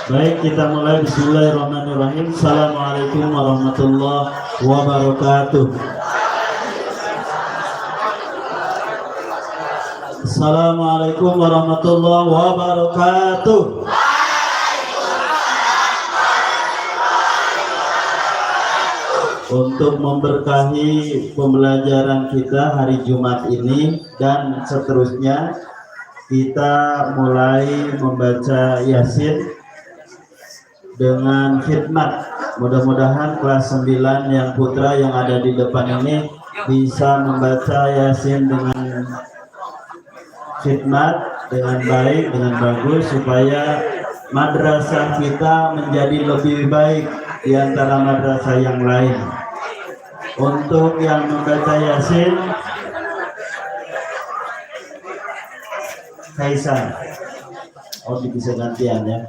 Baik, kita mulai. Bismillahirrahmanirrahim. Assalamualaikum warahmatullahi wabarakatuh. Assalamualaikum warahmatullahi wabarakatuh. Untuk memberkahi pembelajaran kita hari Jumat ini dan seterusnya, kita mulai membaca Yasin dengan khidmat. Mudah-mudahan kelas 9 yang putra yang ada di depan ini bisa membaca Yasin dengan khidmat, dengan baik, dengan bagus, supaya madrasah kita menjadi lebih baik di antara madrasah yang lain. Untuk yang membaca Yasin, Kaisan, bisa gantian ya,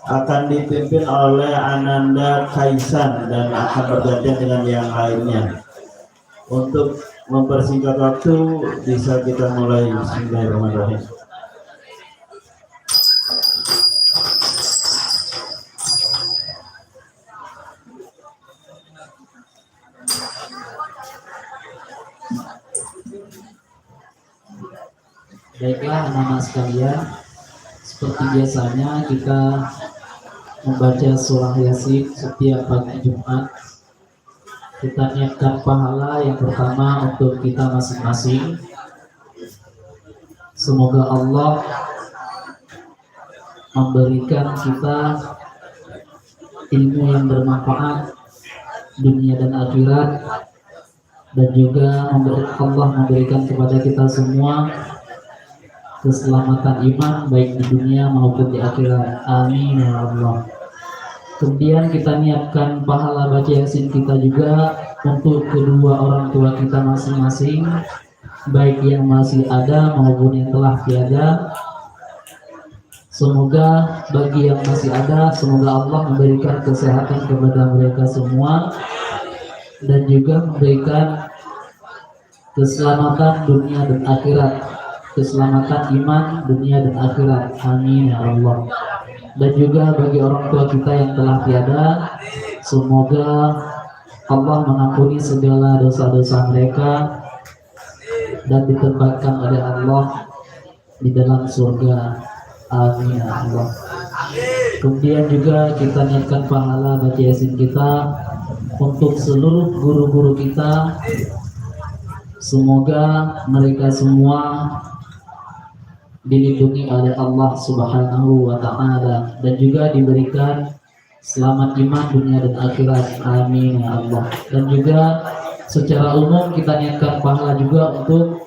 akan dipimpin oleh Ananda Kaisan dan akan bergantian dengan yang lainnya. Untuk mempersingkat waktu, bisa kita mulai. Bismillahirrahmanirrahim. Baiklah anak-anak sekalian, seperti biasanya kita membaca surah Yasin setiap pagi Jumat. Kita niatkan pahala yang pertama untuk kita masing-masing. Semoga Allah memberikan kita ilmu yang bermanfaat dunia dan akhirat, dan juga Allah memberikan kepada kita semua keselamatan iman baik di dunia maupun di akhirat. Amin ya Allah. Kemudian kita niatkan pahala baca Yasin kita juga untuk kedua orang tua kita masing-masing, baik yang masih ada maupun yang telah tiada. Semoga bagi yang masih ada, semoga Allah memberikan kesehatan kepada mereka semua dan juga memberikan keselamatan dunia dan akhirat, keselamatan iman dunia dan akhirat. Amin ya Allah. Dan juga bagi orang tua kita yang telah tiada, semoga Allah mengampuni segala dosa-dosa mereka dan ditempatkan oleh Allah di dalam surga. Amin ya Allah. Kemudian juga kita niatkan pahala baca Yasin kita untuk seluruh guru-guru kita. Semoga mereka semua dilindungi oleh Allah Subhanahu wa Ta'ala dan juga diberikan selamat iman dunia dan akhirat. Amin ya Allah. Dan juga secara umum kita niatkan pahala juga untuk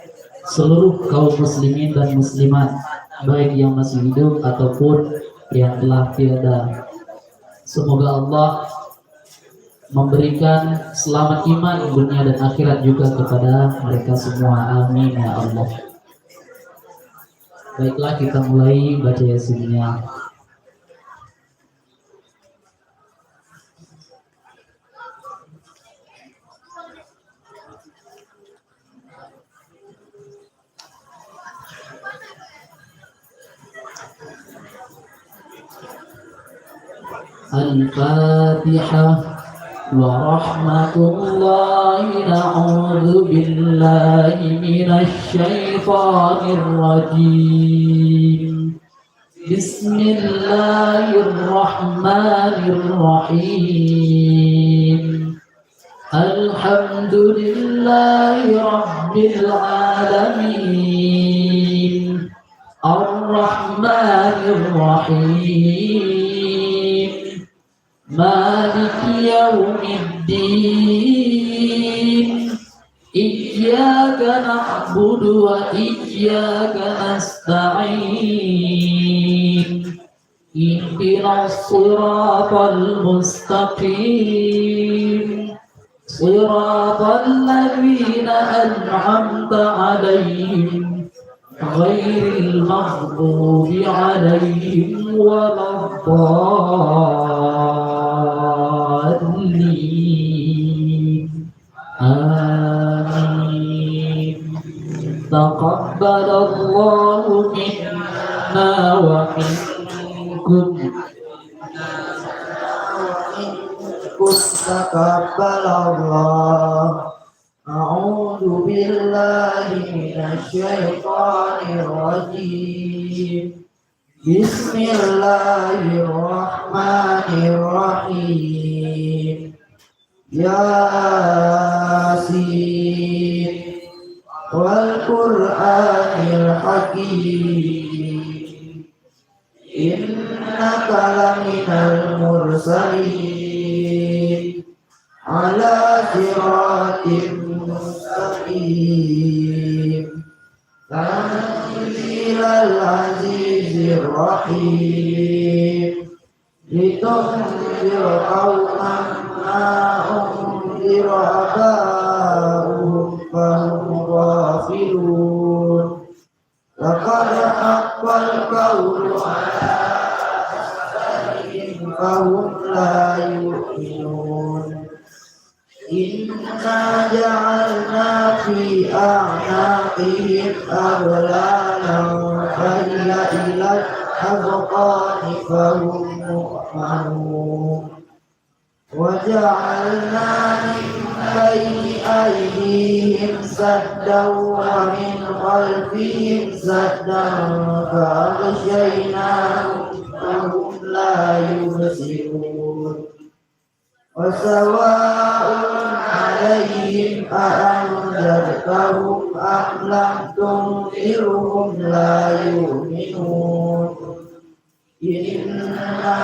seluruh kaum muslimin dan muslimat, baik yang masih hidup ataupun yang telah tiada. Semoga Allah memberikan selamat iman dunia dan akhirat juga kepada mereka semua. Amin ya Allah. Baiklah, kita mulai baca Yasinnya. Al-Fatihah. ورحمة الله. نعوذ بالله من الشيطان الرجيم. بسم الله الرحمن الرحيم. الحمد لله رب العالمين. الرحمن الرحيم. مالك يوم الدين. إياك نعبد وإياك نستعين. اهدنا الصراط المستقيم. صراط الذين أنعمت عليهم غير المغضوب عليهم ولا الضالين. آمين. تقبل الله منا ومنكم taqabbalallah. A'udzu billahi minasyaitonir rajim. Bismillahirrahmanirrahim. Yasin wal Qur'anil Hakim. Innaka laminal mursalin ala siratim mustaqim. Tanzilal azizir rahim. Litunzira qauman ma unzira aba'uhum fahum ghafilun. Laqad haqqal qawlu ala aktharihim fahum la yu'minun. Inna ja'alna fi a'naqihim aghlalan fahiya ilal azqani fahum muqmanun. وجعلنا من بين أيديهم سدا ومن خلفهم سدا فأغشيناهم فهم لا يبصرون. وسواء عليهم أأنذرتهم أم لم تنذرهم لا يؤمنون. إنما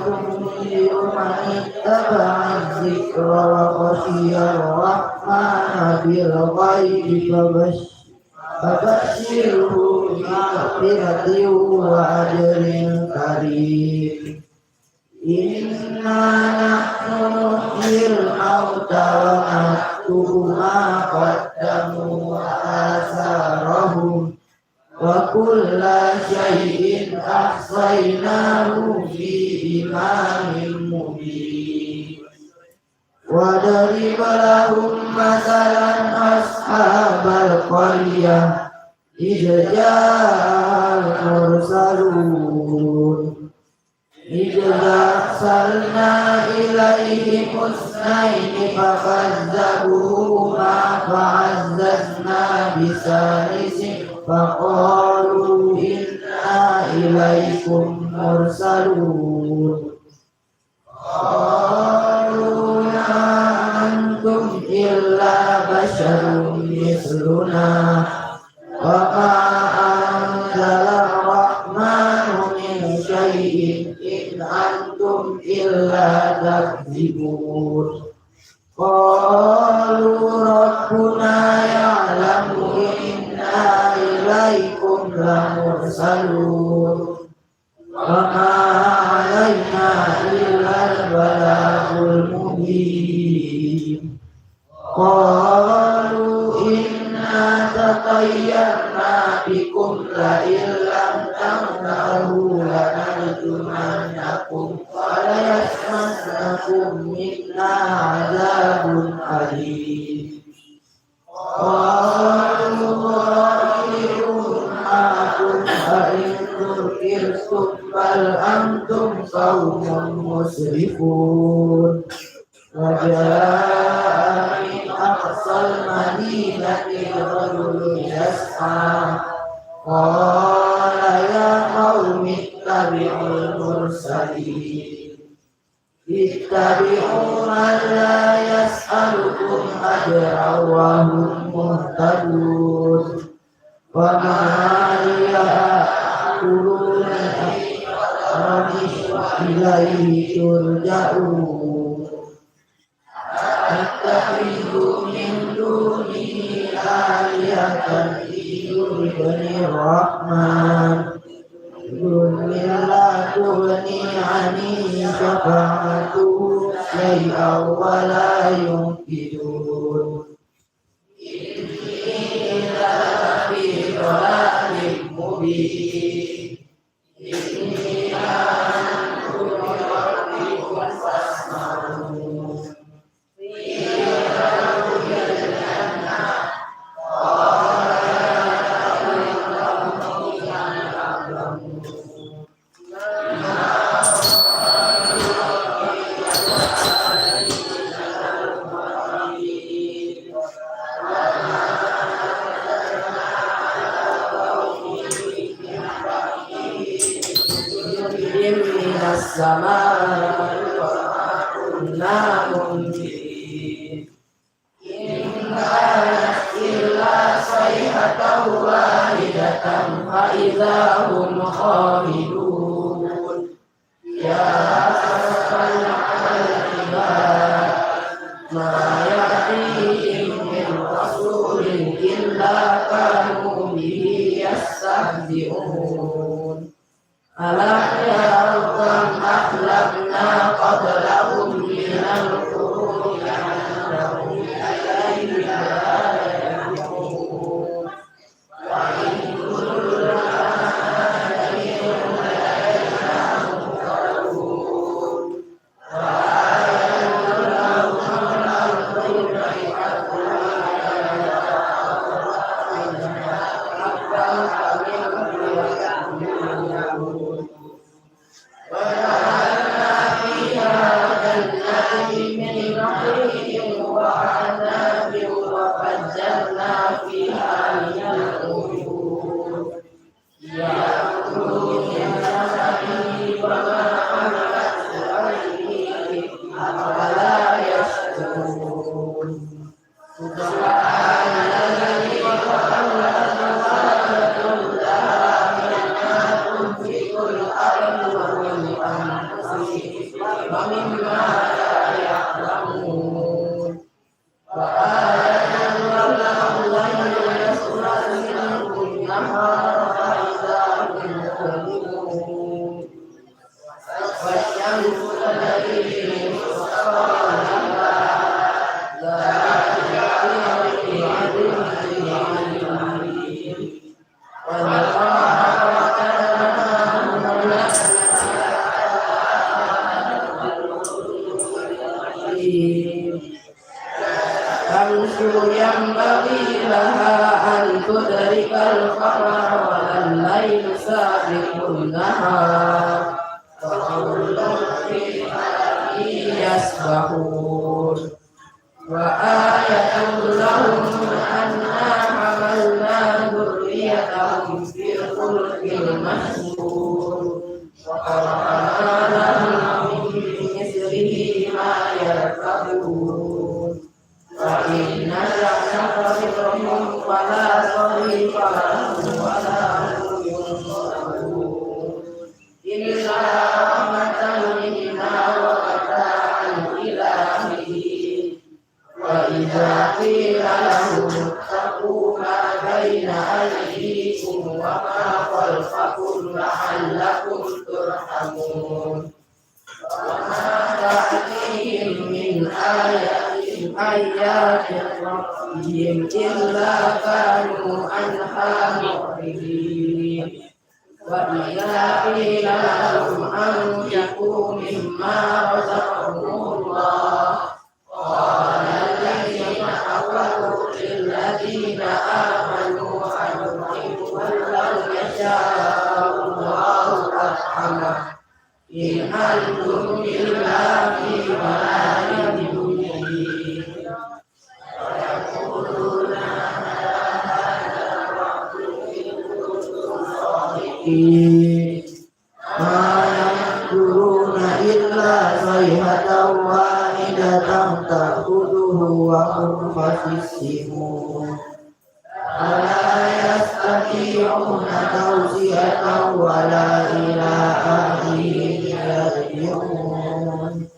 تنذر من اتبع الذكر وخشي الرحمن بالغيب فبشره بمغفرة وأجر كريم. إنا نحن نحيي الموتى ونكتب ما قدموا وآثارهم وكل شيء أحصيناه في إمام مبين. وضرب لهم مثلا أصحاب القرية إذ جاء المرسلون إذ أرسلنا إليهم اثنين فكذبوهما فعززنا بثالث فقالوا إنا إليكم مرسلون. قالوا ما أنتم إلا بشر مثلنا وما أنزل الرحمن من شيء إن أنتم إلا تكذبون. قالوا ربنا يعلم إنا إليكم لمرسلون وما علينا إلا البلاغ المبين. قالوا إنا تطيرنا بكم لئن لم تنتهوا لنرجمنكم وليمسنكم منا عذاب أليم. قالوا ضائعون معكم أئن ذكرتم بل أنتم قوم مسرفون. وجاء من أقصى المدينة رجل يسعى قال يا قوم اتبعوا المرسلين اتبعوا من لا يسألكم أجرا وهم مهتدون. وما لي أقولون إليه ترجعون. أتخذ من دونه آلهة يردني الرحمن قل لا تغني عني شفاعتهم شيئا ولا ينقذون. إني إذا في ضلال مبين. إني آمنت بربكم فاسمعون. السماء وما كنا منزلين إن كانت إلا صيحة واحدة فإذا هم خامدون يا أسفا على العباد ما يأتيهم من رسول إلا كانوا به يستهزئون ألم يروا كم أهلكنا قبلهم من القرون أنهم إلينا لا يرجعون وإن كل ينبغي لها أن تدرك القمر ولا الليل سابق النهار وكل في فلك يسبحون وآية لهم أنا حملنا ذريتهم في الفلك المشحون وقرأنا لهم من مثله ما يركبون وإن نشأ نخرجهم فلا صريخ لهم ولا هم ينصرون إلا رحمة منا ومتاعا إلى حين وإذا قيل لهم اتقوا ما بين أيديكم وما خلفكم لعلكم ترحمون وما تأتيهم من آيات ربهم إلا كانوا عنها معرضين وإذا قيل لهم أنفقوا مما رزقهم الله قال الذين كفروا للذين آمنوا أنفقوا لو يشاء الله أطعمه إن أنتم إلا في ضلال مبين ويقولون ما ينظرون إلا صيحة واحدة تأخذه وهم خصيصون ولا يستطيعون توصية ولا إلى أهلهم يرجعون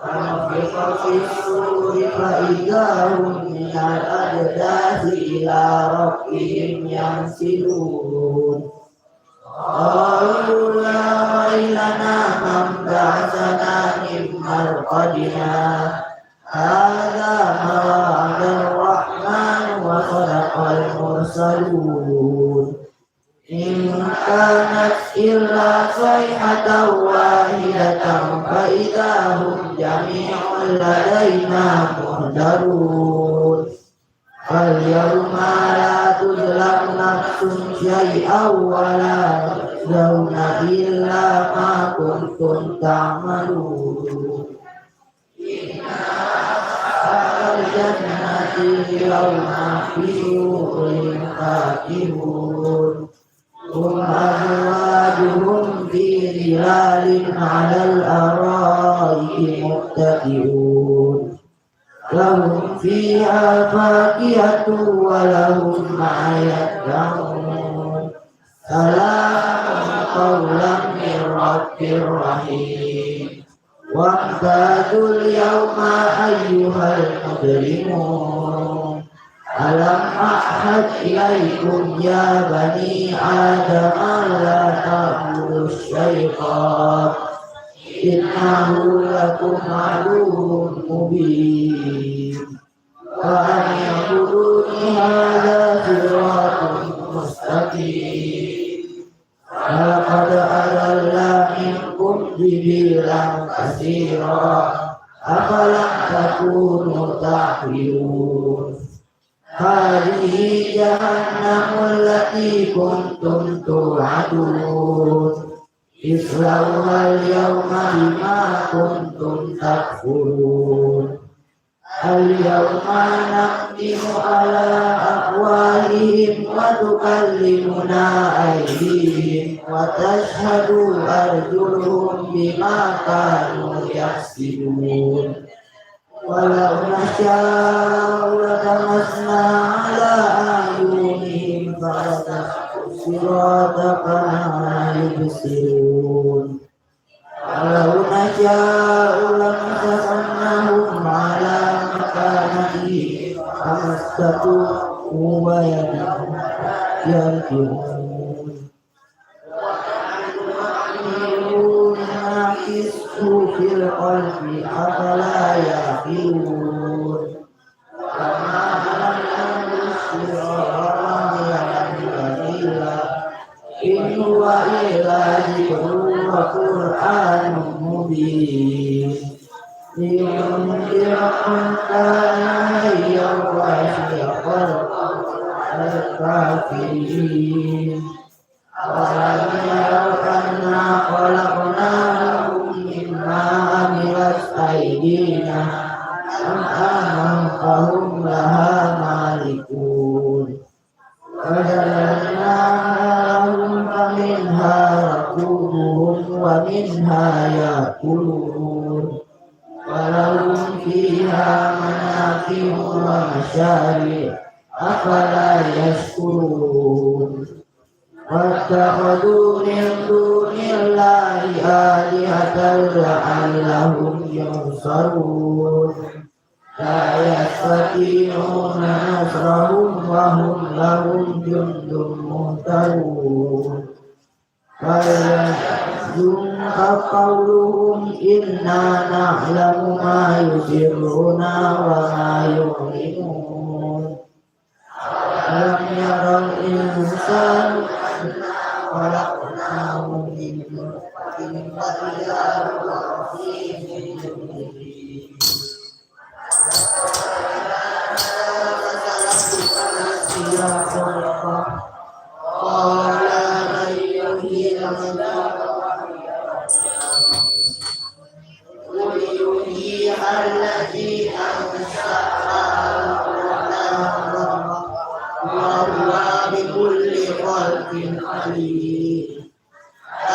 ونفخ في الصور فإذا هم من الأجداث إلى ربهم ينسلون قالوا يا ويلنا من بعثنا من مرقدنا هذا ما وعد الرحمن وصدق المرسلون إن كانت إلا صيحة واحدة فإذا هم جميع لدينا محضرون فاليوم لا تظلم نفس شيئا ولا تجزون إلا ما كنتم تعملون الجنة اليوم في سرور فاكهون هم أزواجهم في ظلال على متكئون لهم فيها فاكهة ولهم ما يدعون سلام قولا من رب رحيم وامتازوا اليوم أيها المجرمون ألم أعهد إليكم يا بني آدم لا تعبدوا الشيطان إنه لكم عدو مبين وأن اعبدوني هذا صراط مستقيم لقد أضل منكم جبلا كثيرا أفلم تكونوا تعقلون هذه جهنم التي كنتم توعدون اصلوها اليوم بما كنتم تكفرون اليوم نختم على أفواههم وتكلمنا أيديهم وتشهد أرجلهم بما كانوا يكسبون ولو نشاء لطمسنا على أعينهم فلتسلكوا الصراط كما يبصرون ولو نشاء لمسخناهم على مكانتهم فما استطاعوا يرجعون في القلب أفلا يعقلون وما علمنا الصراط قليلا إن هو إلا ذكر وقرآن مبين لينذر من كان حيا ويحيق الكافرين أولم يروا أنا خلقناهم مما عملت أيدينا أنعاما فهم لها مالكون وذللناها لهم فمنها ركوبهم ومنها يأكلون ولهم فيها منافع ومشارب أفلا يشكرون واتخذوا من دون الله آلهة لعلهم ينصرون لا يستطيعون نصرهم وهم لهم جند مهتدون فليحزنك قولهم إنا نعلم ما يسرون وما يعلنون ألم يروا الإنسان خلقناه من نطفة فإذا هو خصيم مبين قال من يحيي الموتى قل يحييها الذي أنشأها وهو بكل خلق عليم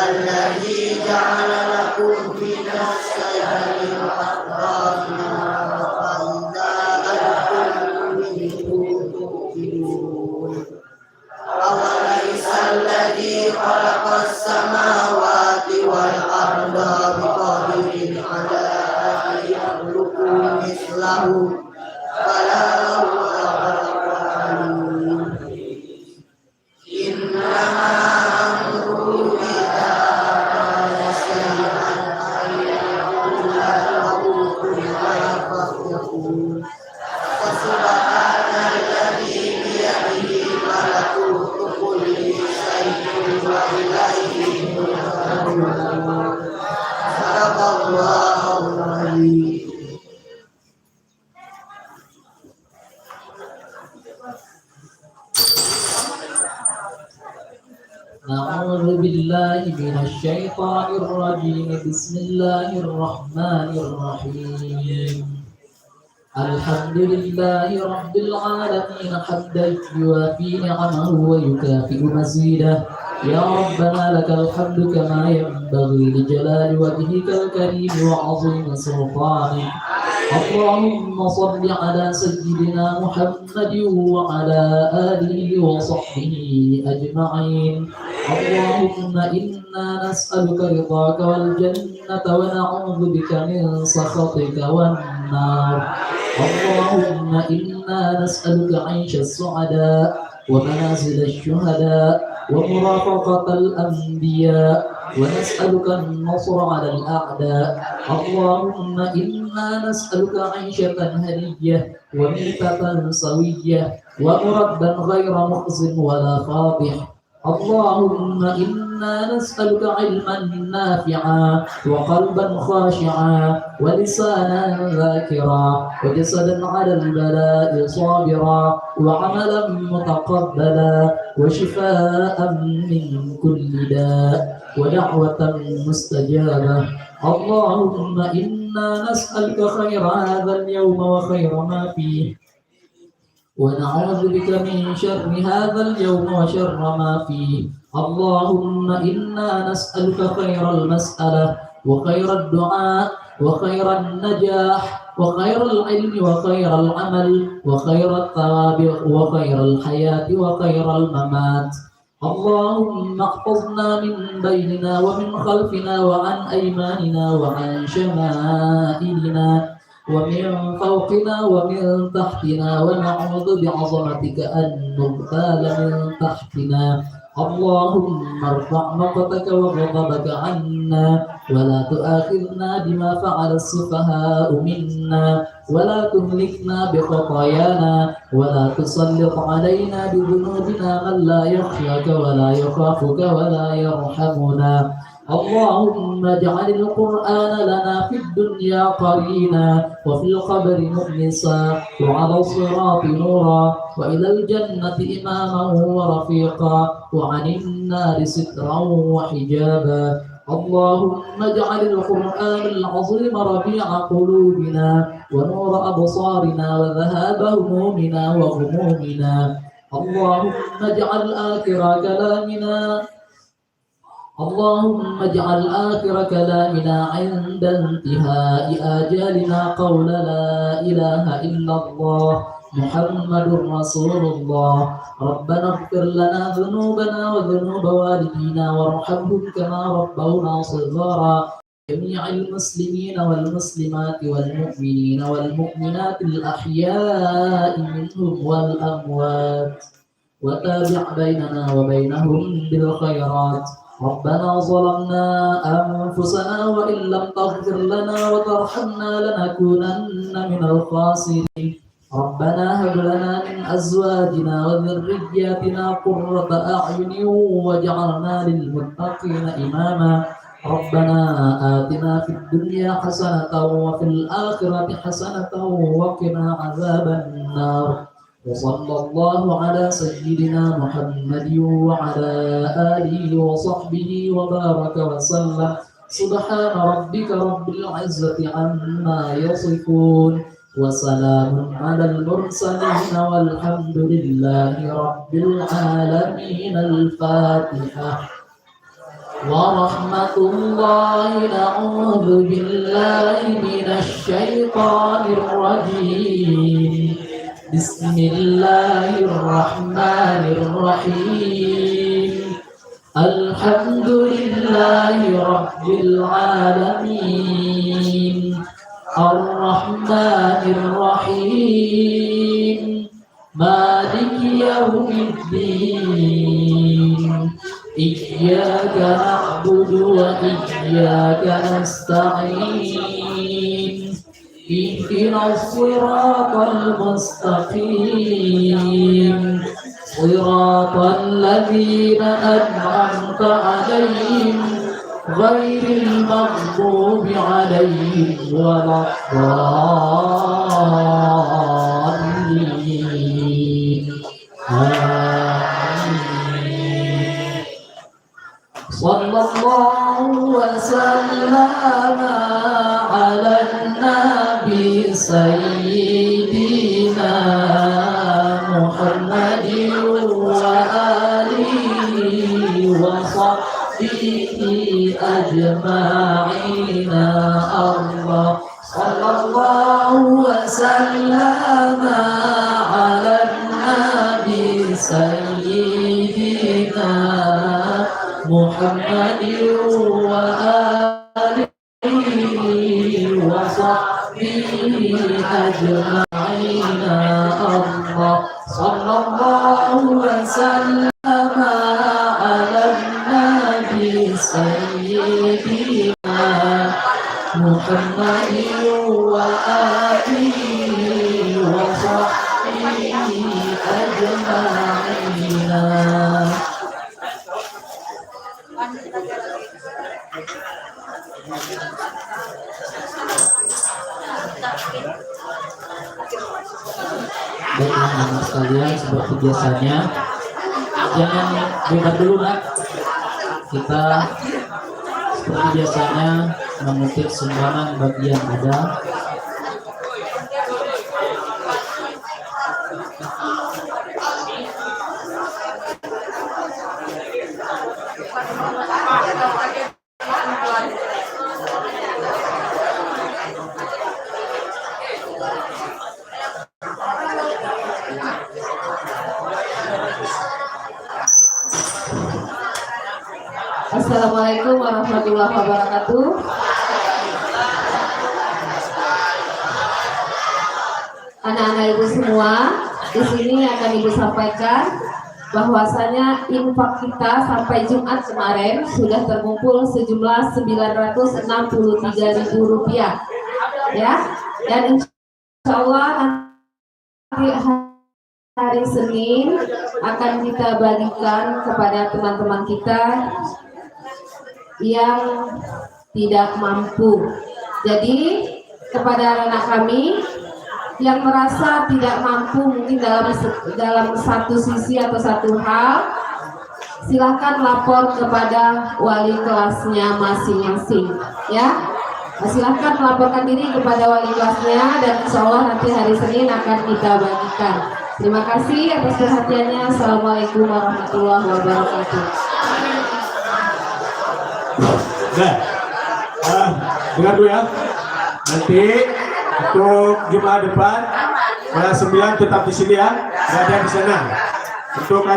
الذي جعل لكم من الشجر الأخضر نارا فإذا أنتم منه توقدون أوليس الذي خلق السماوات والأرض بقادر على أن يخلقوا مثلهم بلى وهو العليم إنما أمره إذا أراد شيئا أن يقول له كن فيكون فسبحان الذي بيده ملكوت كل شيء وإليه ترجعون صدق الله العظيم. أعوذ بالله من الشيطان الرجيم بسم الله الرحمن الرحيم الحمد لله رب العالمين حمدا يوافي نعمه ويكافئ مزيده. يا ربنا لك الحمد كما ينبغي لجلال وجهك الكريم وعظيم سلطانك. اللهم صل على سيدنا محمد وعلى آله وصحبه أجمعين. اللهم إنا نسألك رضاك والجنة ونعوذ بك من سخطك والنار. اللهم إنا نسألك عيش السعداء ومنازل الشهداء ومرافقة الأنبياء ونسألك النصر على الأعداء. اللهم إنا نسألك عيشة هنية وميتة سوية ومردا غير مخز ولا فاضح. اللهم إنا نسألك علما نافعا وقلبا خاشعا ولسانا ذاكرا وجسدا على البلاء صابرا وعملا متقبلا وشفاء من كل داء ودعوة مستجابة. اللهم إنا نسألك خير هذا اليوم وخير ما فيه ونعوذ بك من شر هذا اليوم وشر ما فيه. اللهم إنا نسألك خير المسألة وخير الدعاء وخير النجاح وخير العلم وخير العمل وخير الثواب وخير الحياة وخير الممات. اللهم احفظنا من بيننا ومن خلفنا وعن أيماننا وعن شمائلنا ومن فوقنا ومن تحتنا ونعوذ بعظمتك أن نغتال من تحتنا. اللهم ارفع مقتك وغضبك عنا ولا تؤاخذنا بما فعل السفهاء منا ولا تهلكنا بخطايانا ولا تسلط علينا بذنوبنا من لا يخشاك ولا يخافك ولا يرحمنا. اللهم اجعل القرآن لنا في الدنيا قرينا وفي القبر مؤنسا وعلى الصراط نورا وإلى الجنة إماما ورفيقا وعن النار سترا وحجابا. اللهم اجعل القرآن العظيم ربيع قلوبنا ونور أبصارنا وذهاب همومنا وغمومنا. اللهم اجعل آخر كلامنا عند انتهاء آجالنا قول لا إله إلا الله محمد رسول الله. ربنا اغفر لنا ذنوبنا وذنوب والدينا وارحمهم كما ربونا صغارا. جميع المسلمين والمسلمات والمؤمنين والمؤمنات الأحياء منهم والأموات وتابع بيننا وبينهم بالخيرات. ربنا ظلمنا أنفسنا وإن لم تغفر لنا وترحمنا لنكونن من الخاسرين. ربنا هب لنا من أزواجنا وذرياتنا قرة أعين واجعلنا للمتقين إماما. ربنا آتنا في الدنيا حسنة وفي الآخرة حسنة وقنا عذاب النار. وصلى الله على سيدنا محمد وعلى آله وصحبه وبارك وسلم. سبحان ربك رب العزة عما يصفون وسلام على المرسلين والحمد لله رب العالمين. الفاتحة. ورحمة الله. نعوذ بالله من الشيطان الرجيم. بسم الله الرحمن الرحيم. الحمد لله رب العالمين الرحمن الرحيم مالك يوم الدين. إياك نعبد وإياك نستعين. اهدنا الصراط المستقيم صراط الذين أنعمت عليهم غير المغضوب عليهم ولا الضالين. آمين. صلى الله وسلم على النبي سيدنا أجمعين الله صلى الله وسلم على النبي سيدنا محمد وآله وصحبه أجمعين الله صلى الله وسلم على النبي سيدنا محمد وآله وصحبه أجمعين. Baik teman-teman sekalian, seperti biasanya jangan buka dulu nak. Kita seperti biasanya mengutip sumbangan bagi yang ada. Assalamualaikum warahmatullahi wabarakatuh. Anak-anak ibu semua, di sini akan ibu sampaikan bahwasanya infak kita sampai Jumat kemarin sudah terkumpul sejumlah Rp963.000 ya, dan insya Allah nanti hari Senin akan kita bagikan kepada teman-teman kita yang tidak mampu. Jadi kepada anak kami yang merasa tidak mampu mungkin dalam satu sisi atau satu hal, silakan lapor kepada wali kelasnya masing-masing ya. Silakan melaporkan diri kepada wali kelasnya dan insya Allah nanti hari Senin akan kita bagikan. Terima kasih atas perhatiannya. Assalamualaikum warahmatullahi wabarakatuh. Nah, dengar dulu ya. Nanti untuk Jumat depan kelas 9 tetap di sini ya. Nggak ada di sana. Untuk